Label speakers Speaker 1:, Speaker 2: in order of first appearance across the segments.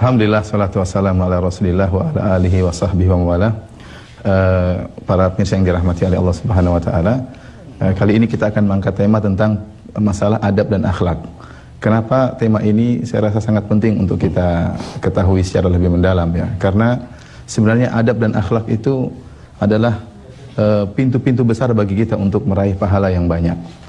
Speaker 1: Alhamdulillah, salatu wassalamu ala rasulillah wa ala alihi wa sahbihi wa mawala. Para pemirsa yang dirahmati oleh Allah Subhanahu wa ta'ala, kali ini kita akan mengangkat tema tentang masalah adab dan akhlak. Kenapa tema ini saya rasa sangat penting untuk kita ketahui secara lebih mendalam ya? Karena sebenarnya adab dan akhlak itu adalah pintu-pintu besar bagi kita untuk meraih pahala yang banyak.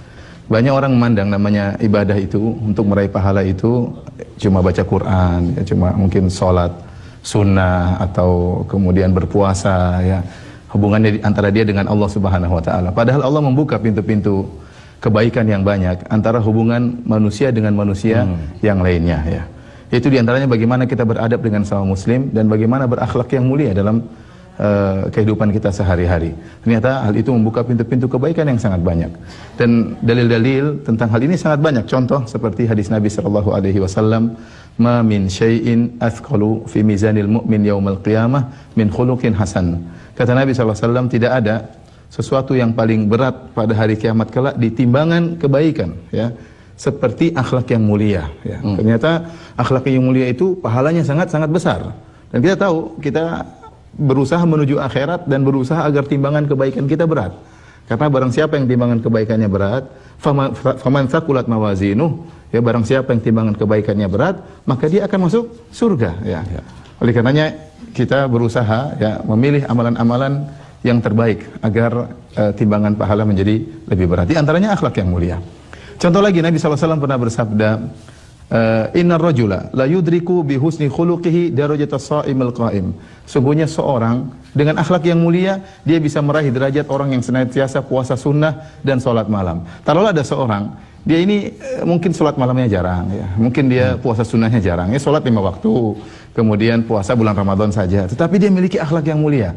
Speaker 1: Banyak orang memandang namanya ibadah itu, untuk meraih pahala itu cuma baca Quran, ya, cuma mungkin sholat sunnah atau kemudian berpuasa, ya, hubungannya antara dia dengan Allah Subhanahu Wa Taala. Padahal Allah membuka pintu-pintu kebaikan yang banyak antara hubungan manusia dengan manusia yang lainnya, ya. Itu diantaranya bagaimana kita beradab dengan sama Muslim dan bagaimana berakhlak yang mulia dalam kehidupan kita sehari-hari. Ternyata hal itu membuka pintu-pintu kebaikan yang sangat banyak. Dan dalil-dalil tentang hal ini sangat banyak. Contoh seperti hadis Nabi sallallahu alaihi wasallam, "Ma min syai'in athqalu fi mizanil mu'min yaumal qiyamah min khuluqin hasan." Kata Nabi sallallahu alaihi wasallam, tidak ada sesuatu yang paling berat pada hari kiamat kelak di timbangan kebaikan, ya, seperti akhlak yang mulia, ya. Ternyata akhlak yang mulia itu pahalanya sangat-sangat besar. Dan kita tahu, kita berusaha menuju akhirat dan berusaha agar timbangan kebaikan kita berat. Karena barang siapa yang timbangan kebaikannya berat, faman thaqulat mawazinuh, ya, barang siapa yang timbangan kebaikannya berat, maka dia akan masuk surga, ya. Oleh karenanya kita berusaha, ya, memilih amalan-amalan yang terbaik agar timbangan pahala menjadi lebih berat. Di antaranya akhlak yang mulia. Contoh lagi, Nabi SAW pernah bersabda, innar rajula la yudriku bi husni khuluqihi darajatas sha'imil qa'im. Sungguhnya seorang dengan akhlak yang mulia, dia bisa meraih derajat orang yang senantiasa puasa sunnah dan salat malam. Taruhlah ada seorang, dia ini mungkin salat malamnya jarang, ya. Mungkin dia puasa sunnahnya jarang, ya, salat 5 waktu, kemudian puasa bulan Ramadan saja, tetapi dia memiliki akhlak yang mulia.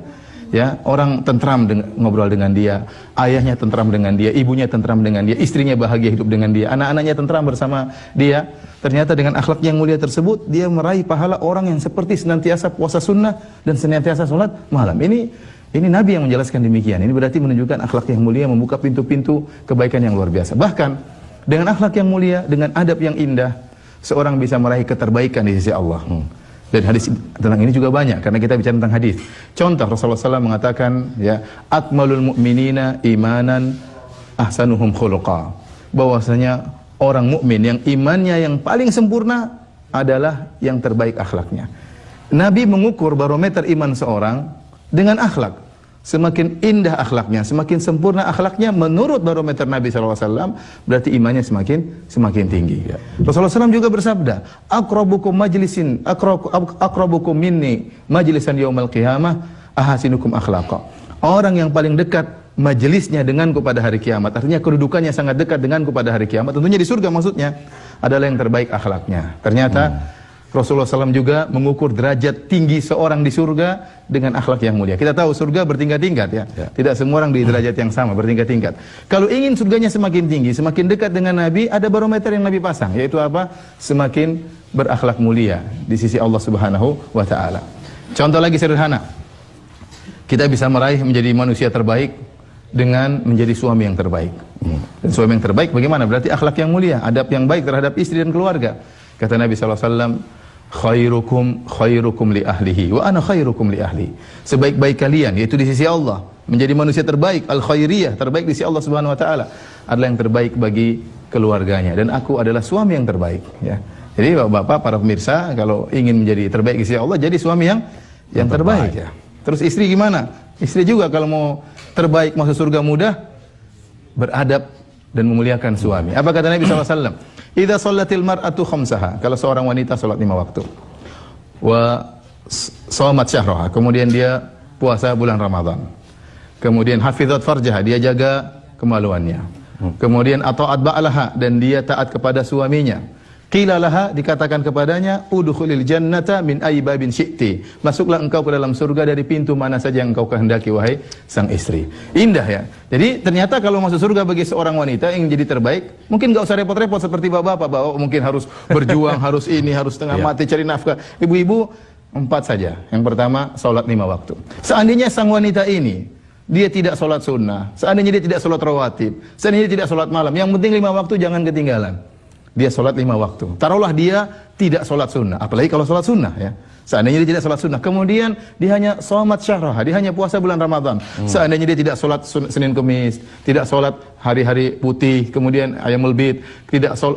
Speaker 1: Ya, orang tentram ngobrol dengan dia, ayahnya tentram dengan dia, ibunya tentram dengan dia, istrinya bahagia hidup dengan dia, anak-anaknya tentram bersama dia. Ternyata dengan akhlak yang mulia tersebut, dia meraih pahala orang yang seperti senantiasa puasa sunnah dan senantiasa sholat malam. Ini Nabi yang menjelaskan demikian. Ini berarti menunjukkan akhlak yang mulia membuka pintu-pintu kebaikan yang luar biasa. Bahkan dengan akhlak yang mulia, dengan adab yang indah, seorang bisa meraih keterbaikan di sisi Allah. Dan hadis tentang ini juga banyak, karena kita bicara tentang hadis. Contoh, Rasulullah SAW mengatakan, ya, akmalul mu'minina imanan ahsanuhum khuluqa. Bahwasanya orang mukmin yang imannya yang paling sempurna adalah yang terbaik akhlaknya. Nabi mengukur barometer iman seorang dengan akhlak. Semakin indah akhlaknya, semakin sempurna akhlaknya menurut barometer Nabi SAW, berarti imannya semakin tinggi, ya. Rasulullah SAW juga bersabda, akrabukum majlisin akrabukum minni majlisan yaumal qiyamah ahasinukum akhlaqa. Orang yang paling dekat majelisnya denganku pada hari kiamat, artinya kedudukannya sangat dekat denganku pada hari kiamat, tentunya di surga maksudnya, adalah yang terbaik akhlaknya. Ternyata Rasulullah SAW juga mengukur derajat tinggi seorang di surga dengan akhlak yang mulia. Kita tahu surga bertingkat-tingkat, ya. Tidak semua orang di derajat yang sama, bertingkat-tingkat. Kalau ingin surganya semakin tinggi, semakin dekat dengan Nabi, ada barometer yang Nabi pasang, yaitu apa? Semakin berakhlak mulia di sisi Allah Subhanahu wa Ta'ala. Contoh lagi sederhana, kita bisa meraih menjadi manusia terbaik dengan menjadi suami yang terbaik. Dan suami yang terbaik bagaimana? Berarti akhlak yang mulia, adab yang baik terhadap istri dan keluarga. Kata Nabi SAW, khairukum li ahlihi wa ana khairukum li ahli. Sebaik-baik kalian, yaitu di sisi Allah, menjadi manusia terbaik, al-khairiyah, terbaik di sisi Allah Subhanahu wa Ta'ala, adalah yang terbaik bagi keluarganya, dan aku adalah suami yang terbaik, ya. Jadi Bapak, para pemirsa, kalau ingin menjadi terbaik di sisi Allah, jadi suami yang terbaik, ya. Terus istri gimana? Istri juga kalau mau terbaik masuk surga mudah, beradab dan memuliakan suami. Apa kata Nabi SAW? Idza shallatil mar'atu khamsaha, kalau seorang wanita salat 5 waktu, wa shamat syahraha, kemudian dia puasa bulan Ramadan, kemudian hafizat farjaha, dia jaga kemaluannya, kemudian ata'at ba'laha, dan dia taat kepada suaminya, qila laha, dikatakan kepadanya, udkhulil jannata min ayyi babin syi'ti, masuklah engkau ke dalam surga dari pintu mana saja yang engkau kehendaki, wahai sang istri. Indah, ya. Jadi ternyata kalau masuk surga bagi seorang wanita yang jadi terbaik, mungkin enggak usah repot-repot seperti bapak-bapak, mungkin harus berjuang, harus ini, harus setengah mati cari nafkah. Ibu-ibu 4 saja. Yang pertama, salat 5 waktu. Seandainya sang wanita ini dia tidak salat sunnah, seandainya dia tidak salat rawatib, seandainya dia tidak salat malam, yang penting 5 waktu jangan ketinggalan. dia sholat 5 waktu. Taruhlah dia tidak sholat sunnah, apalagi kalau sholat sunnah ya. Seandainya dia tidak sholat sunnah, kemudian dia hanya sholat syahrah, dia hanya puasa bulan Ramadan. Seandainya dia tidak sholat Senin Kemis, tidak sholat hari-hari putih, kemudian Ayyamul Bid,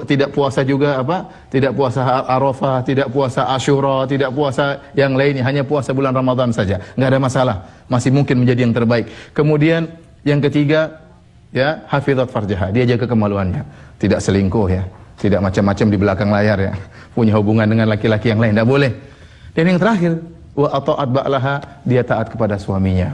Speaker 1: tidak puasa juga tidak puasa Arafah, tidak puasa Asyura, tidak puasa yang lainnya, hanya puasa bulan Ramadan saja, nggak ada masalah, masih mungkin menjadi yang terbaik. Kemudian yang ketiga, ya, hafizat farjaha, dia jaga kemaluannya, tidak selingkuh ya, tidak macam-macam di belakang layar ya, punya hubungan dengan laki-laki yang lain, tidak boleh. Dan yang terakhir, wa ata'at ba'laha, dia taat kepada suaminya.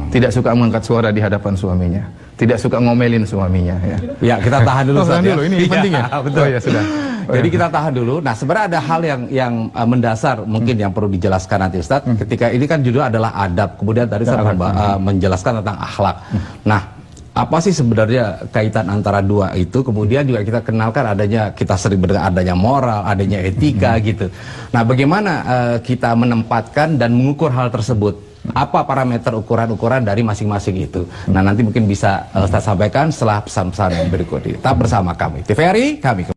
Speaker 1: Tidak suka mengangkat suara di hadapan suaminya, tidak suka ngomelin suaminya ya.
Speaker 2: Ya, kita tahan dulu
Speaker 1: tahan dulu, ini penting ya.
Speaker 2: Betul.
Speaker 1: Oh ya sudah.
Speaker 2: Jadi kita tahan dulu. Nah, sebenarnya ada hal yang mendasar mungkin yang perlu dijelaskan nanti Ustadz. Ketika ini kan judul adalah adab, kemudian tadi saya menjelaskan tentang akhlak. Nah, apa sih sebenarnya kaitan antara dua itu? Kemudian juga kita kenalkan kita sering mendengar adanya moral, adanya etika gitu. Nah, bagaimana kita menempatkan dan mengukur hal tersebut? Apa parameter ukuran-ukuran dari masing-masing itu? Nah, nanti mungkin bisa Ustaz sampaikan setelah pesan-pesan berikut ini. Tetap bersama kami. TVRI, kami